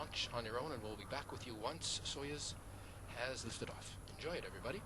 launch on your own, and we'll be back with you once Soyuz has lifted off. Enjoy it, everybody.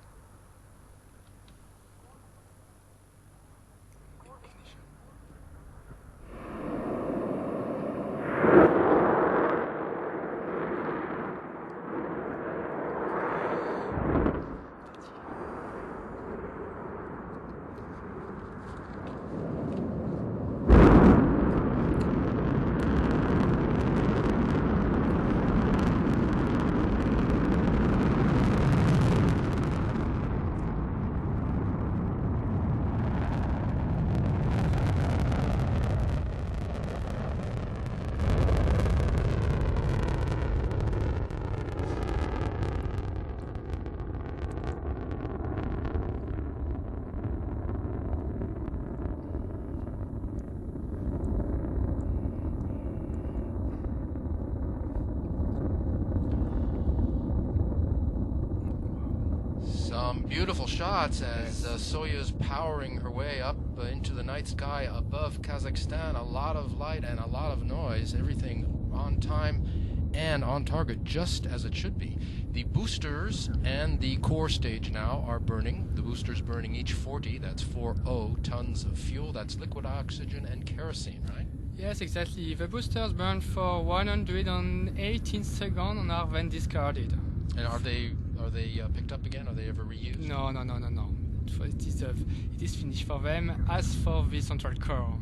Beautiful shots as Soyuz powering her way up into the night sky above Kazakhstan. A lot of light and a lot of noise. Everything on time and on target, just as it should be. The boosters and the core stage now are burning. The boosters burning each 40, that's 40 tons of fuel. That's liquid oxygen and kerosene, right? Yes, exactly. The boosters burn for 118 seconds and are then discarded. And are they picked up again? Are they ever reused? No. It is finished for them, as for the central core.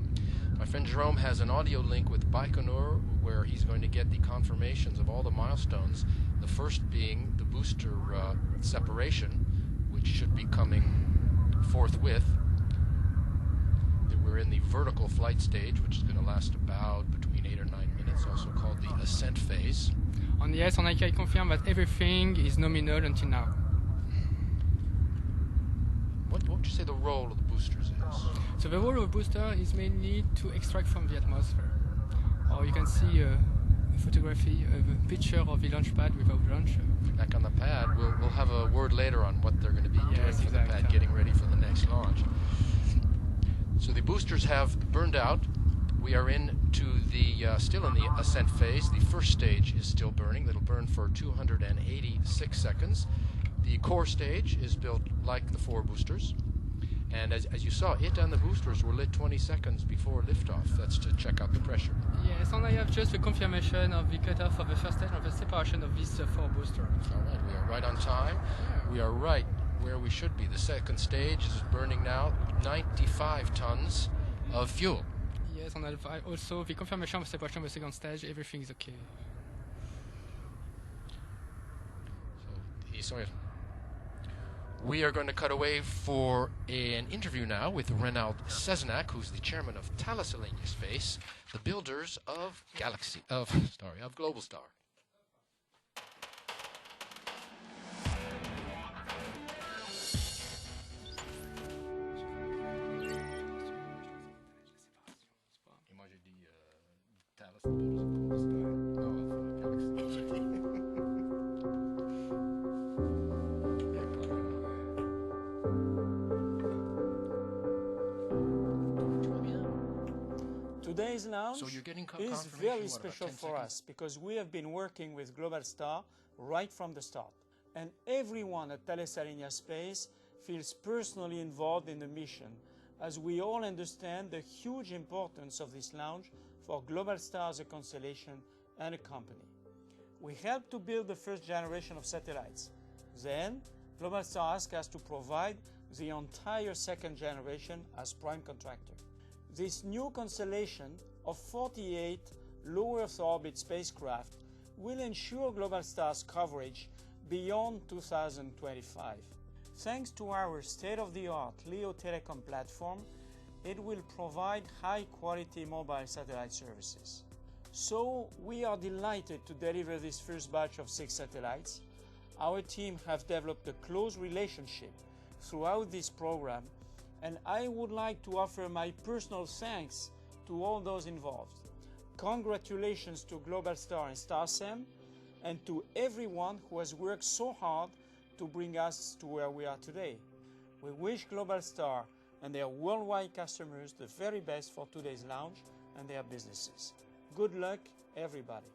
My friend Jerome has an audio link with Baikonur where he's going to get the confirmations of all the milestones. The first being the booster separation, which should be coming forthwith. We're in the vertical flight stage, which is going to last about between 8 or 9 minutes, also called the ascent phase. And yes, and I can confirm that everything is nominal until now. What would you say the role of the boosters is? So the role of a booster is mainly to extract from the atmosphere. Or you can see a photography of a picture of the launch pad without launcher. Back on the pad, we'll have a word later on what they're going to be doing for the pad, getting ready for the next launch. So the boosters have burned out. We are still in the ascent phase. The first stage is still burning. That'll burn for 286 seconds. The core stage is built like the 4 boosters. And as you saw, it and the boosters were lit 20 seconds before liftoff. That's to check out the pressure. Yes, and I have just the confirmation of the cutoff of the first stage of the separation of these 4 boosters. All right, we are right on time. We are right where we should be. The second stage is burning now 95 tons of fuel. Yes, and also the confirmation of separation of the second stage, everything is okay. So, we are going to cut away for an interview now with Renald Sezenak, who's the chairman of Thales Alenia Space, the builders of Globalstar. Today's launch is very special for us because we have been working with Globalstar right from the start. And everyone at Thales Alenia Space feels personally involved in the mission, as we all understand the huge importance of this launch for Globalstar as a constellation and a company. We helped to build the first generation of satellites. Then, Globalstar asked us to provide the entire second generation as prime contractor. This new constellation of 48 low Earth orbit spacecraft will ensure Globalstar's coverage beyond 2025. Thanks to our state-of-the-art LEO Telecom platform, it will provide high-quality mobile satellite services. So we are delighted to deliver this first batch of 6 satellites. Our team have developed a close relationship throughout this program, and I would like to offer my personal thanks to all those involved. Congratulations to Globalstar and Starsem, and to everyone who has worked so hard to bring us to where we are today. We wish Globalstar and their worldwide customers the very best for today's launch and their businesses. Good luck, everybody.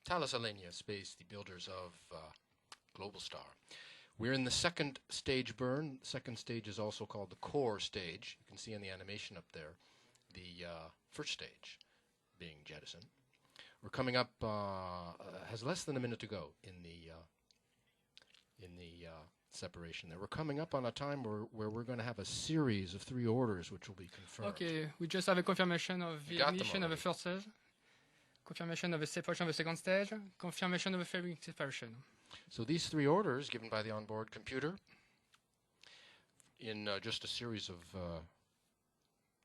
Thales Alenia Space, the builders of Globalstar. We're in the second stage burn. The second stage is also called the core stage. You can see in the animation up there the first stage being jettisoned. We're coming up, has less than a minute to go in the separation there. We're coming up on a time where we're going to have a series of 3 orders which will be confirmed. Okay, we just have a confirmation of the ignition of the first stage, confirmation of the separation of the second stage, confirmation of the fairing separation. So these 3 orders given by the onboard computer in just a series of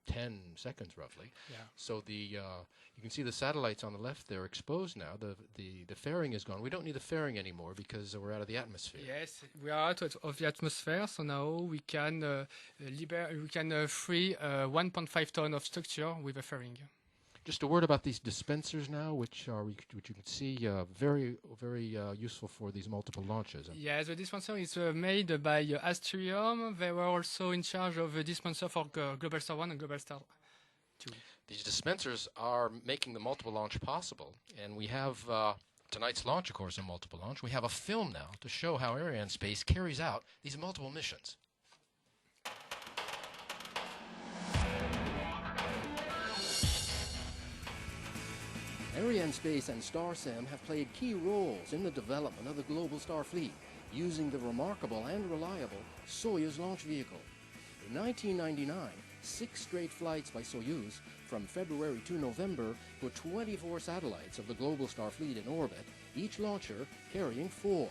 10 seconds roughly. Yeah. So you can see the satellites on the left there exposed now. The fairing is gone. We don't need the fairing anymore because we're out of the atmosphere. Yes, we are out of the atmosphere, so now we can free 1.5 ton of structure with a fairing. Just a word about these dispensers now, which you can see very useful for these multiple launches. Yes, the dispenser is made by Astrium. They were also in charge of the dispenser for Globalstar 1 and Globalstar 2. These dispensers are making the multiple launch possible, and we have tonight's launch, of course, a multiple launch. We have a film now to show how Arianespace carries out these multiple missions. Arianespace and StarSem have played key roles in the development of the Globalstar fleet, using the remarkable and reliable Soyuz launch vehicle. In 1999, 6 straight flights by Soyuz from February to November put 24 satellites of the Globalstar fleet in orbit, each launcher carrying 4.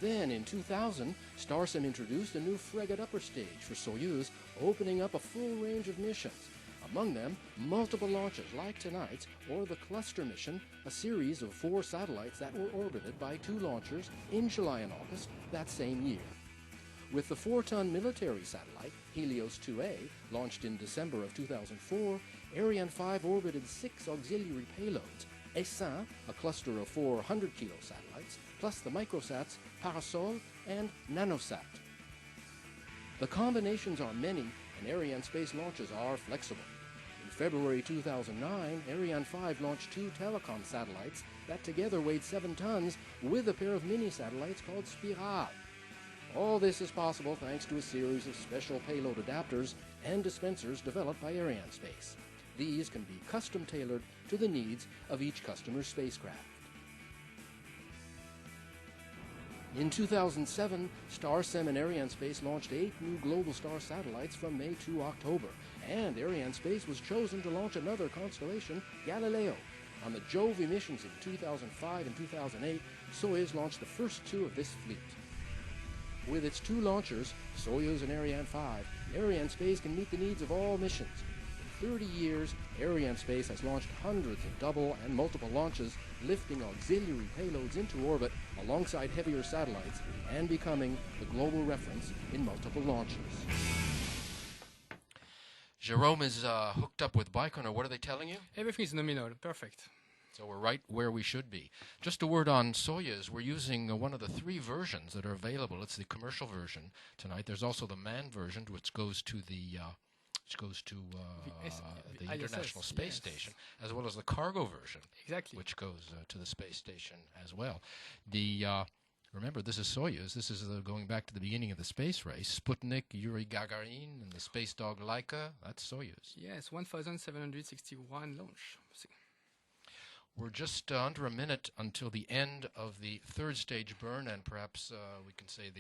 Then, in 2000, StarSem introduced a new frigate upper stage for Soyuz, opening up a full range of missions. Among them, multiple launches like tonight's, or the cluster mission, a series of 4 satellites that were orbited by 2 launchers in July and August that same year. With the 4-ton military satellite, Helios-2A, launched in December of 2004, Ariane 5 orbited 6 auxiliary payloads, Essaim, a cluster of 4 100-kilo satellites, plus the microsats Parasol and Nanosat. The combinations are many, and Arianespace launches are flexible. In February 2009, Ariane 5 launched 2 telecom satellites that together weighed 7 tons with a pair of mini-satellites called Spiral. All this is possible thanks to a series of special payload adapters and dispensers developed by Arianespace. These can be custom-tailored to the needs of each customer's spacecraft. In 2007, StarSem and Arianespace launched 8 new Globalstar satellites from May to October, and Arianespace was chosen to launch another constellation, Galileo. On the Jove missions in 2005 and 2008, Soyuz launched the first 2 of this fleet. With its 2 launchers, Soyuz and Ariane 5, Arianespace can meet the needs of all missions. In 30 years, Arianespace has launched hundreds of double and multiple launches, lifting auxiliary payloads into orbit alongside heavier satellites and becoming the global reference in multiple launches. Jerome is hooked up with Baikonur. What are they telling you? Everything is nominal. Perfect. So we're right where we should be. Just a word on Soyuz. We're using one of the 3 versions that are available. It's the commercial version tonight. There's also the manned version, which goes to the International Space Station, as well as the cargo version, which goes to the space station as well. Remember, this is Soyuz. This is going back to the beginning of the space race. Sputnik, Yuri Gagarin, and the space dog Laika. That's Soyuz. Yes, 1,761 launch. We're just under a minute until the end of the 3rd stage burn, and perhaps we can say the